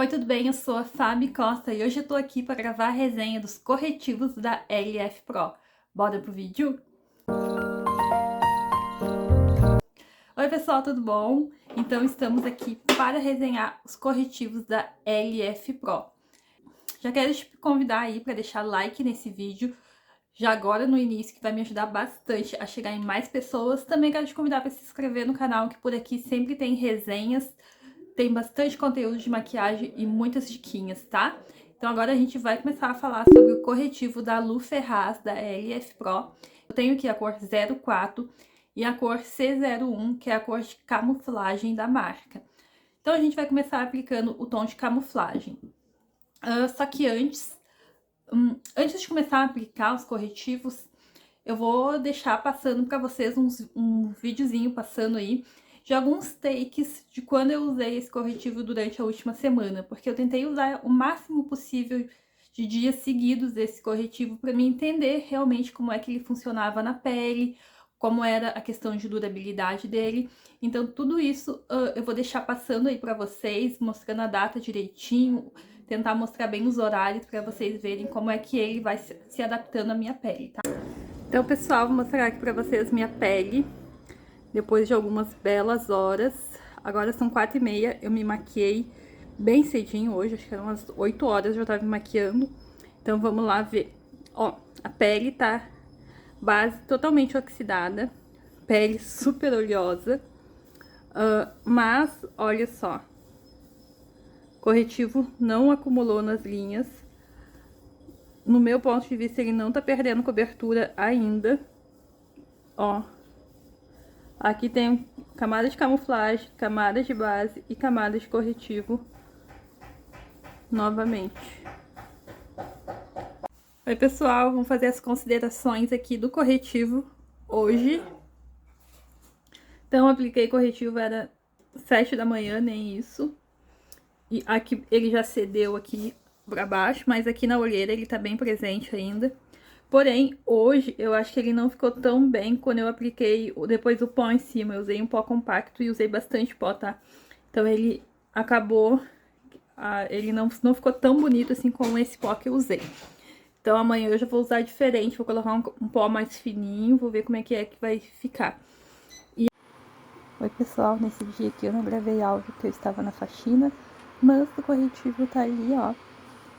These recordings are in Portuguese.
Oi, tudo bem? Eu sou a Fabi Costa e hoje eu tô aqui para gravar a resenha dos corretivos da LF Pro. Bora pro vídeo? Oi, pessoal, tudo bom? Então, estamos aqui para resenhar os corretivos da LF Pro. Já quero te convidar aí para deixar like nesse vídeo, já agora no início, que vai me ajudar bastante a chegar em mais pessoas. Também quero te convidar para se inscrever no canal, que por aqui sempre tem resenhas. Tem bastante conteúdo de maquiagem e muitas diquinhas, tá? Então agora a gente vai começar a falar sobre o corretivo da Lu Ferraz, da LF Pro. Eu tenho aqui a cor 04 e a cor C01, que é a cor de camuflagem da marca. Então a gente vai começar aplicando o tom de camuflagem. Só que antes de começar a aplicar os corretivos, eu vou deixar passando para vocês um videozinho passando aí de alguns takes de quando eu usei esse corretivo durante a última semana, porque eu tentei usar o máximo possível de dias seguidos desse corretivo para me entender realmente como é que ele funcionava na pele, como era a questão de durabilidade dele. Então tudo isso eu vou deixar passando aí para vocês, mostrando a data direitinho, tentar mostrar bem os horários para vocês verem como é que ele vai se adaptando à minha pele, tá? Então, pessoal, vou mostrar aqui pra vocês minha pele, depois de algumas belas horas. Agora são 4h30, eu me maquiei bem cedinho hoje, acho que eram umas 8 horas eu já tava me maquiando. Então, vamos lá ver. Ó, a pele tá base totalmente oxidada, pele super oleosa, mas, olha só, corretivo não acumulou nas linhas. No meu ponto de vista, ele não tá perdendo cobertura ainda. Ó, aqui tem camada de camuflagem, camada de base e camada de corretivo novamente. Oi, pessoal, vamos fazer as considerações aqui do corretivo hoje. Então, apliquei corretivo, era 7 da manhã, nem isso. E aqui ele já cedeu aqui pra baixo, mas aqui na olheira ele tá bem presente ainda. Porém, hoje eu acho que ele não ficou tão bem quando eu apliquei depois o pó em cima. Eu usei um pó compacto e usei bastante pó, tá? Então ele acabou, ele não ficou tão bonito assim como esse pó que eu usei. Então amanhã eu já vou usar diferente, vou colocar um pó mais fininho, vou ver como é que vai ficar. Oi, pessoal, nesse dia aqui eu não gravei áudio porque eu estava na faxina, mas o corretivo tá ali, ó,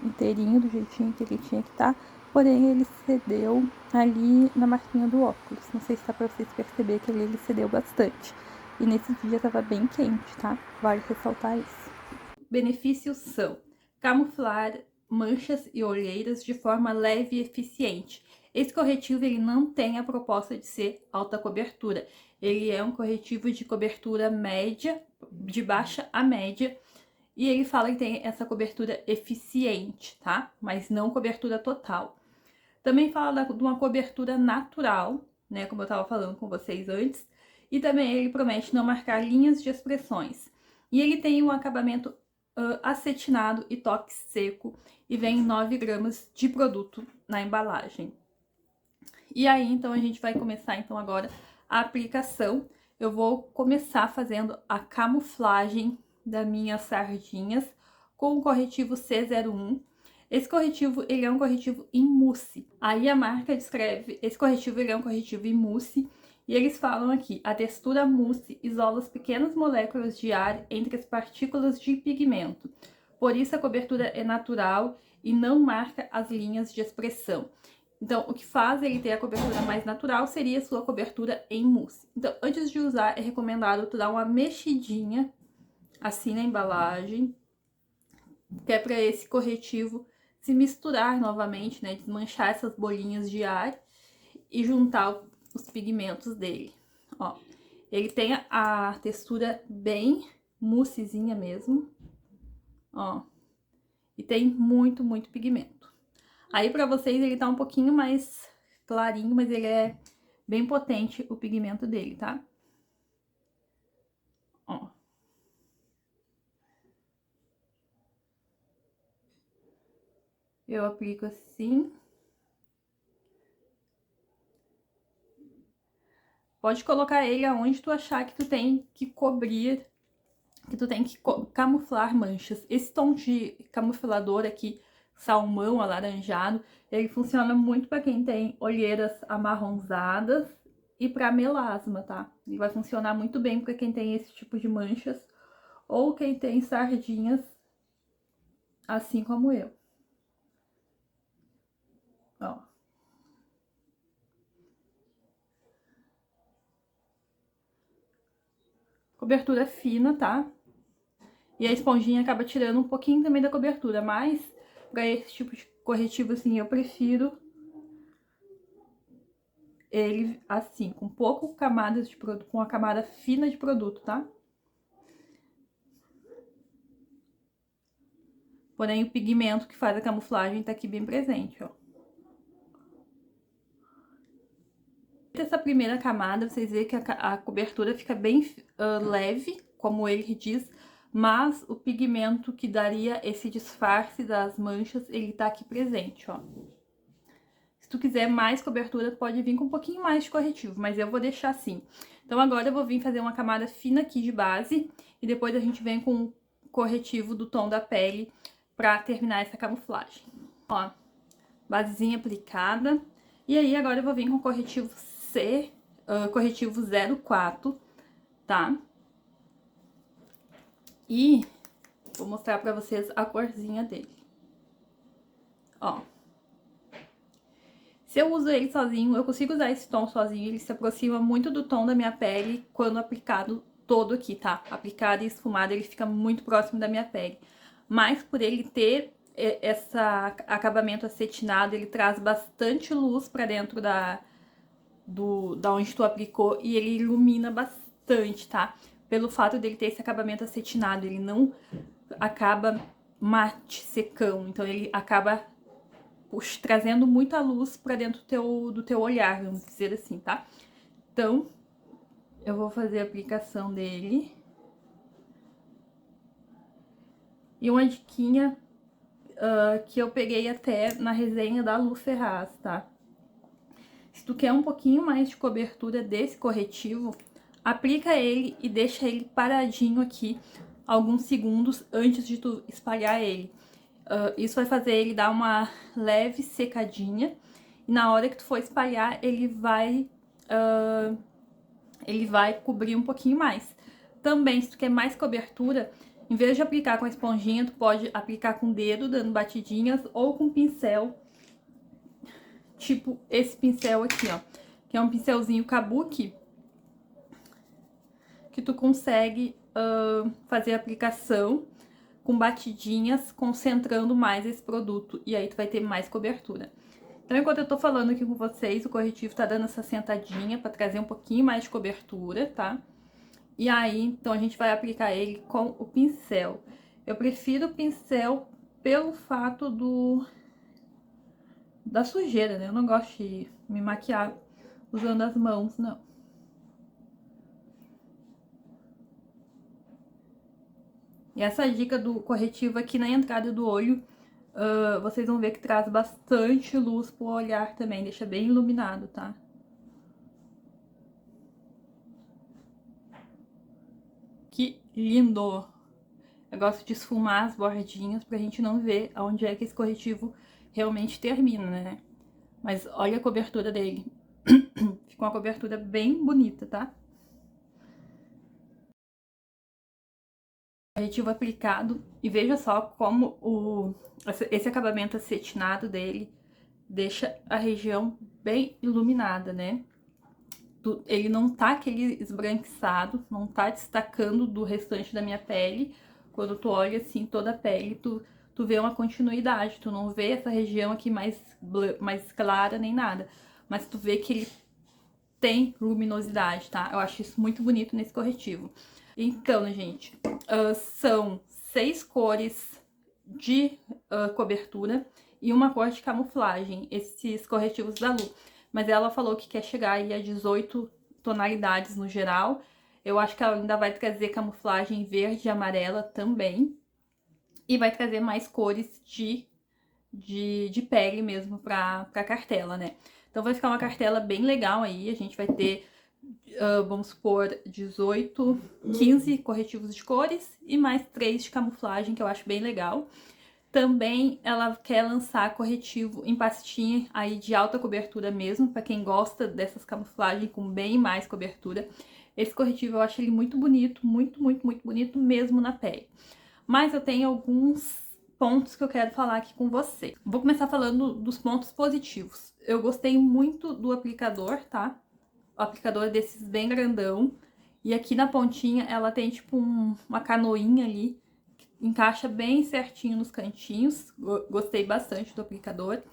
inteirinho do jeitinho que ele tinha que estar, porém ele cedeu ali na marquinha do óculos. Não sei se dá pra vocês perceberem que ele cedeu bastante. E nesse dia tava bem quente, tá? Vale ressaltar isso. Benefícios são camuflar manchas e olheiras de forma leve e eficiente. Esse corretivo ele não tem a proposta de ser alta cobertura. Ele é um corretivo de cobertura média, de baixa a média, e ele fala que tem essa cobertura eficiente, tá? Mas não cobertura total. Também fala de uma cobertura natural, né? Como eu tava falando com vocês antes. E também ele promete não marcar linhas de expressões. E ele tem um acabamento acetinado e toque seco. E vem 9 gramas de produto na embalagem. E aí, então, a gente vai começar, então, agora a aplicação. Eu vou começar fazendo a camuflagem das minhas sardinhas com o corretivo C01. Esse corretivo, ele é um corretivo em mousse. Aí a marca descreve, esse corretivo, ele é um corretivo em mousse. E eles falam aqui, a textura mousse isola as pequenas moléculas de ar entre as partículas de pigmento. Por isso a cobertura é natural e não marca as linhas de expressão. Então, o que faz ele ter a cobertura mais natural seria a sua cobertura em mousse. Então, antes de usar, é recomendado tu dar uma mexidinha assim na embalagem, que é para esse corretivo se misturar novamente, né? Desmanchar essas bolinhas de ar e juntar os pigmentos dele. Ó, ele tem a textura bem moussezinha mesmo, ó, e tem muito, muito pigmento. Aí pra vocês ele tá um pouquinho mais clarinho, mas ele é bem potente o pigmento dele, tá? Ó. Eu aplico assim. Pode colocar ele aonde tu achar que tu tem que cobrir que tu tem que camuflar manchas. Esse tom de camuflador aqui, salmão alaranjado, ele funciona muito para quem tem olheiras amarronzadas e para melasma, tá? Ele vai funcionar muito bem para quem tem esse tipo de manchas ou quem tem sardinhas, assim como eu. Ó. Cobertura fina, tá? E a esponjinha acaba tirando um pouquinho também da cobertura, mas para esse tipo de corretivo, assim, eu prefiro ele assim, com pouco camadas de produto, com uma camada fina de produto, tá? Porém, o pigmento que faz a camuflagem tá aqui bem presente, ó. Essa primeira camada, vocês veem que a cobertura fica bem leve, como ele diz, mas o pigmento que daria esse disfarce das manchas, ele tá aqui presente, ó. Se tu quiser mais cobertura, pode vir com um pouquinho mais de corretivo, mas eu vou deixar assim. Então agora eu vou vir fazer uma camada fina aqui de base, e depois a gente vem com o corretivo do tom da pele pra terminar essa camuflagem. Ó, basezinha aplicada. E aí agora eu vou vir com o corretivo corretivo 04, tá? E vou mostrar pra vocês a corzinha dele. Ó. Se eu uso ele sozinho, eu consigo usar esse tom sozinho, ele se aproxima muito do tom da minha pele quando aplicado todo aqui, tá? Aplicado e esfumado, ele fica muito próximo da minha pele. Mas por ele ter esse acabamento acetinado, ele traz bastante luz pra dentro da onde tu aplicou e ele ilumina bastante, tá? Pelo fato dele ter esse acabamento acetinado, ele não acaba mate, secão, então ele acaba trazendo muita luz pra dentro do teu olhar, vamos dizer assim, tá? Então, eu vou fazer a aplicação dele. E uma diquinha que eu peguei até na resenha da Lu Ferraz, tá? Se tu quer um pouquinho mais de cobertura desse corretivo, aplica ele e deixa ele paradinho aqui alguns segundos antes de tu espalhar ele. Isso vai fazer ele dar uma leve secadinha. E na hora que tu for espalhar, ele vai cobrir um pouquinho mais. Também, se tu quer mais cobertura, em vez de aplicar com a esponjinha, tu pode aplicar com o dedo, dando batidinhas, ou com pincel, tipo esse pincel aqui, ó. Que é um pincelzinho kabuki, que tu consegue fazer a aplicação com batidinhas, concentrando mais esse produto. E aí tu vai ter mais cobertura. Então, enquanto eu tô falando aqui com vocês, o corretivo tá dando essa sentadinha pra trazer um pouquinho mais de cobertura, tá? E aí, então, a gente vai aplicar ele com o pincel. Eu prefiro o pincel pelo fato da sujeira, né? Eu não gosto de me maquiar usando as mãos, não. E essa dica do corretivo aqui na entrada do olho, vocês vão ver que traz bastante luz pro olhar também, deixa bem iluminado, tá? Que lindo! Eu gosto de esfumar as bordinhas pra gente não ver aonde é que esse corretivo realmente termina, né? Mas olha a cobertura dele. Fica uma cobertura bem bonita, tá? Corretivo aplicado. E veja só como esse acabamento acetinado dele deixa a região bem iluminada, né? Ele não tá aquele esbranquiçado, não tá destacando do restante da minha pele. Quando tu olha assim toda a pele, tu vê uma continuidade, tu não vê essa região aqui mais clara nem nada. Mas tu vê que ele tem luminosidade, tá? Eu acho isso muito bonito nesse corretivo. Então, gente, são 6 cores de cobertura e uma cor de camuflagem, esses corretivos da Lu. Mas ela falou que quer chegar aí a 18 tonalidades no geral. Eu acho que ela ainda vai trazer camuflagem verde e amarela também. E vai trazer mais cores de pele mesmo pra cartela, né? Então vai ficar uma cartela bem legal aí. A gente vai ter vamos supor, 18, 15 corretivos de cores e mais 3 de camuflagem, que eu acho bem legal. Também ela quer lançar corretivo em pastinha aí de alta cobertura mesmo, para quem gosta dessas camuflagens com bem mais cobertura. Esse corretivo eu acho ele muito bonito, muito, muito, muito bonito mesmo na pele. Mas eu tenho alguns pontos que eu quero falar aqui com você. Vou começar falando dos pontos positivos. Eu gostei muito do aplicador, tá? O aplicador é desses bem grandão. E aqui na pontinha ela tem tipo uma canoinha ali, que encaixa bem certinho nos cantinhos. Gostei bastante do aplicador.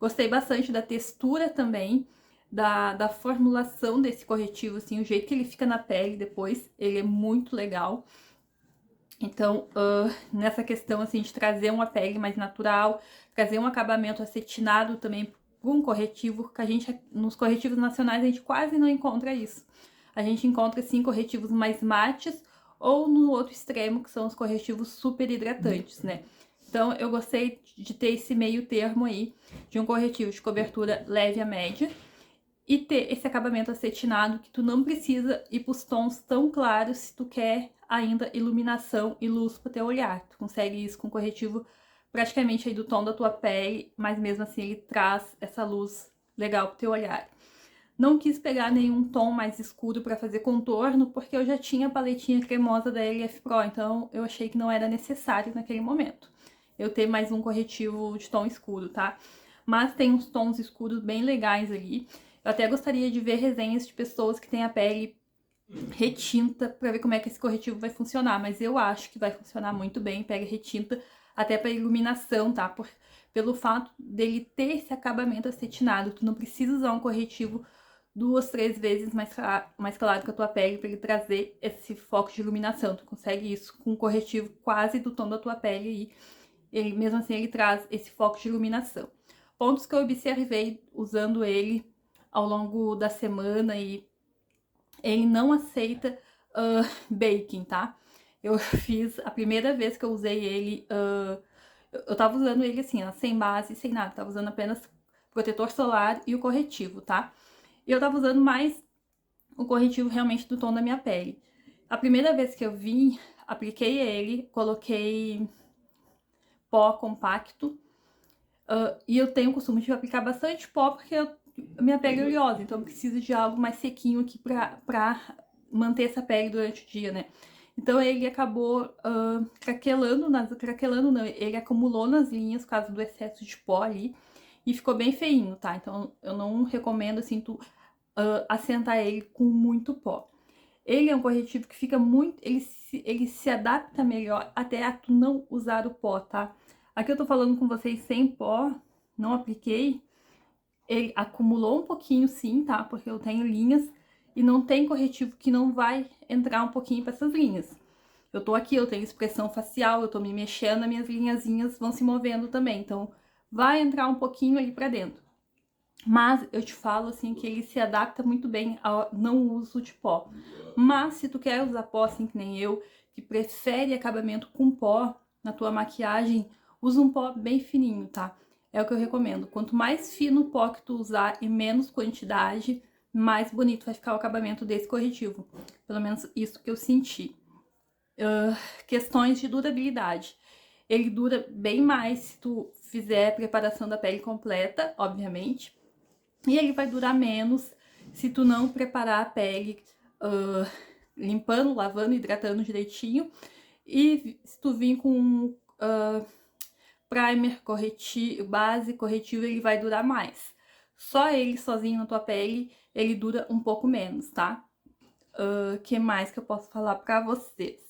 Gostei bastante da textura também, da formulação desse corretivo, assim, o jeito que ele fica na pele depois, ele é muito legal. Então, nessa questão, assim, de trazer uma pele mais natural, trazer um acabamento acetinado também para um corretivo, que a gente, nos corretivos nacionais, a gente quase não encontra isso. A gente encontra, sim, corretivos mais mates, ou no outro extremo, que são os corretivos super hidratantes, né? Então, eu gostei de ter esse meio termo aí, de um corretivo de cobertura leve a média, e ter esse acabamento acetinado que tu não precisa ir pros tons tão claros se tu quer ainda iluminação e luz pro teu olhar. Tu consegue isso com corretivo praticamente aí do tom da tua pele, mas mesmo assim ele traz essa luz legal pro teu olhar. Não quis pegar nenhum tom mais escuro para fazer contorno, porque eu já tinha a paletinha cremosa da LF Pro, então eu achei que não era necessário naquele momento eu ter mais um corretivo de tom escuro, tá? Mas tem uns tons escuros bem legais ali. Eu até gostaria de ver resenhas de pessoas que têm a pele retinta para ver como é que esse corretivo vai funcionar, mas eu acho que vai funcionar muito bem, pele retinta, até para iluminação, tá? Pelo fato dele ter esse acabamento acetinado, tu não precisa usar um corretivo 2, 3 vezes mais claro que a tua pele para ele trazer esse foco de iluminação. Tu consegue isso com um corretivo quase do tom da tua pele e ele, mesmo assim, ele traz esse foco de iluminação. Pontos que eu observei usando ele ao longo da semana e ele não aceita baking, tá? Eu fiz, a primeira vez que eu usei ele, eu tava usando ele assim, ó, sem base, sem nada. Tava usando apenas protetor solar e o corretivo, tá? E eu tava usando mais o corretivo realmente do tom da minha pele. A primeira vez que eu vi, apliquei ele, coloquei pó compacto. E eu tenho o costume de aplicar bastante pó porque a minha pele é oleosa, então eu preciso de algo mais sequinho aqui pra manter essa pele durante o dia, né? Então ele acabou craquelando, craquelando não, ele acumulou nas linhas por causa do excesso de pó ali e ficou bem feinho, tá? Então eu não recomendo assim tu assentar ele com muito pó. Ele é um corretivo que fica muito, ele se adapta melhor até a tu não usar o pó, tá? Aqui eu tô falando com vocês sem pó, não apliquei. Ele acumulou um pouquinho sim, tá? Porque eu tenho linhas e não tem corretivo que não vai entrar um pouquinho para essas linhas. Eu tô aqui, eu tenho expressão facial, eu tô me mexendo, as minhas linhazinhas vão se movendo também. Então, vai entrar um pouquinho ali pra dentro. Mas eu te falo assim que ele se adapta muito bem ao não uso de pó. Mas se tu quer usar pó assim que nem eu, que prefere acabamento com pó na tua maquiagem, usa um pó bem fininho, tá? É o que eu recomendo. Quanto mais fino o pó que tu usar e menos quantidade, mais bonito vai ficar o acabamento desse corretivo. Pelo menos isso que eu senti. Questões de durabilidade. Ele dura bem mais se tu fizer a preparação da pele completa, obviamente. E ele vai durar menos se tu não preparar a pele limpando, lavando, hidratando direitinho. E se tu vir com primer, corretivo, base, corretivo, ele vai durar mais. Só ele sozinho na tua pele, ele dura um pouco menos, tá? Que mais que eu posso falar pra vocês?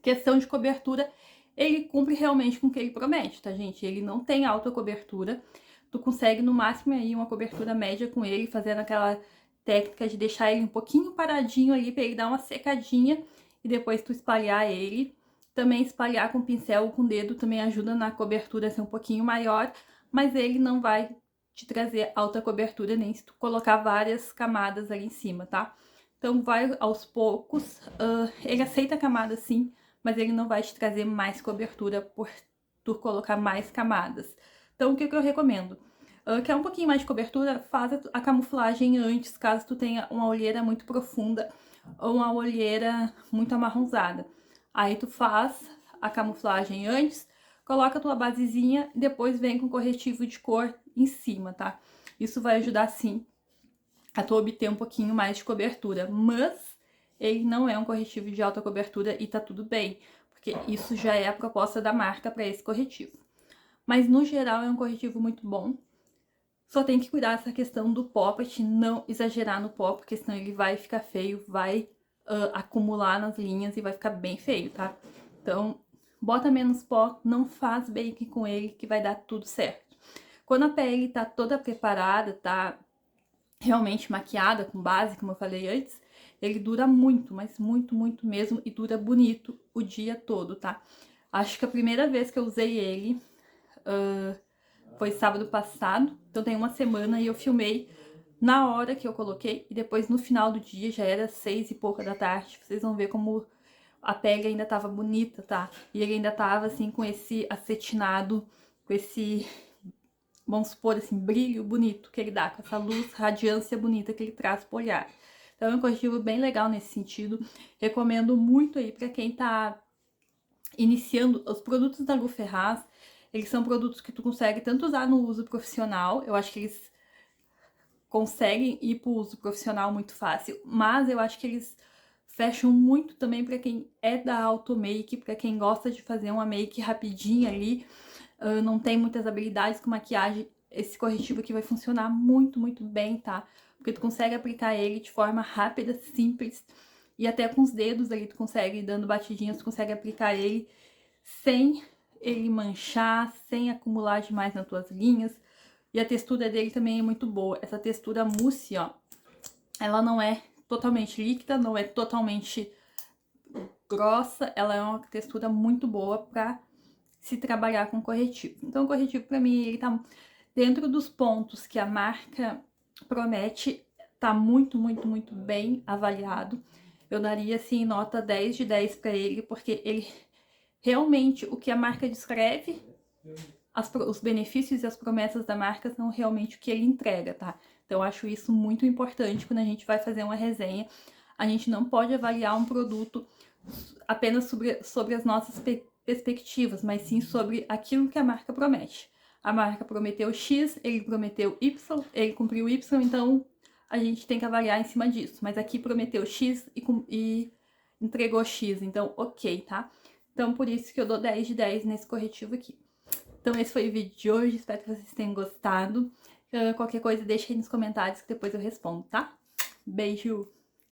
Questão de cobertura, ele cumpre realmente com o que ele promete, tá, gente? Ele não tem alta cobertura. Tu consegue no máximo aí uma cobertura média com ele, fazendo aquela técnica de deixar ele um pouquinho paradinho ali pra ele dar uma secadinha e depois tu espalhar ele. Também espalhar com pincel ou com dedo também ajuda na cobertura ser um pouquinho maior, mas ele não vai te trazer alta cobertura nem se tu colocar várias camadas ali em cima, tá? Então vai aos poucos, ele aceita camada sim, mas ele não vai te trazer mais cobertura por tu colocar mais camadas. Então, o que eu recomendo? quer um pouquinho mais de cobertura, faz a camuflagem antes, caso tu tenha uma olheira muito profunda ou uma olheira muito amarronzada. Aí tu faz a camuflagem antes, coloca a tua basezinha e depois vem com corretivo de cor em cima, tá? Isso vai ajudar sim a tu obter um pouquinho mais de cobertura, mas ele não é um corretivo de alta cobertura e tá tudo bem, porque isso já é a proposta da marca para esse corretivo. Mas no geral é um corretivo muito bom. Só tem que cuidar dessa questão do pó, pra te não exagerar no pó, porque senão ele vai ficar feio, vai acumular nas linhas e vai ficar bem feio, tá? Então, bota menos pó, não faz bake com ele que vai dar tudo certo. Quando a pele tá toda preparada, tá realmente maquiada com base, como eu falei antes, ele dura muito, mas muito, muito mesmo, e dura bonito o dia todo, tá? Acho que a primeira vez que eu usei ele foi sábado passado, então tem uma semana e eu filmei na hora que eu coloquei e depois no final do dia, já era 6 e pouca da tarde, vocês vão ver como a pele ainda tava bonita, tá? E ele ainda tava assim com esse acetinado, com esse, vamos supor assim, brilho bonito que ele dá, com essa luz, radiância bonita que ele traz pro olhar. Então é um corretivo bem legal nesse sentido, recomendo muito aí pra quem tá iniciando. Os produtos da Lu Ferraz, eles são produtos que tu consegue tanto usar no uso profissional, eu acho que eles conseguem ir pro uso profissional muito fácil, mas eu acho que eles fecham muito também para quem é da automake, para quem gosta de fazer uma make rapidinha ali, não tem muitas habilidades com maquiagem, esse corretivo aqui vai funcionar muito, muito bem, tá? Porque tu consegue aplicar ele de forma rápida, simples, e até com os dedos ali tu consegue, dando batidinhas, tu consegue aplicar ele sem ele manchar, sem acumular demais nas tuas linhas. E a textura dele também é muito boa. Essa textura mousse, ó, ela não é totalmente líquida, não é totalmente grossa, ela é uma textura muito boa pra se trabalhar com corretivo. Então o corretivo pra mim, ele tá dentro dos pontos que a marca promete, tá muito, muito, muito bem avaliado. Eu daria, assim, nota 10 de 10 pra ele, porque ele realmente, o que a marca descreve, os benefícios e as promessas da marca são realmente o que ele entrega, tá? Então eu acho isso muito importante quando a gente vai fazer uma resenha. A gente não pode avaliar um produto apenas sobre as nossas perspectivas, mas sim sobre aquilo que a marca promete. A marca prometeu X, ele prometeu Y, ele cumpriu Y, então a gente tem que avaliar em cima disso. Mas aqui prometeu X e entregou X, então ok, tá? Então por isso que eu dou 10 de 10 nesse corretivo aqui. Então esse foi o vídeo de hoje, espero que vocês tenham gostado. Qualquer coisa deixa aí nos comentários que depois eu respondo, tá? Beijo!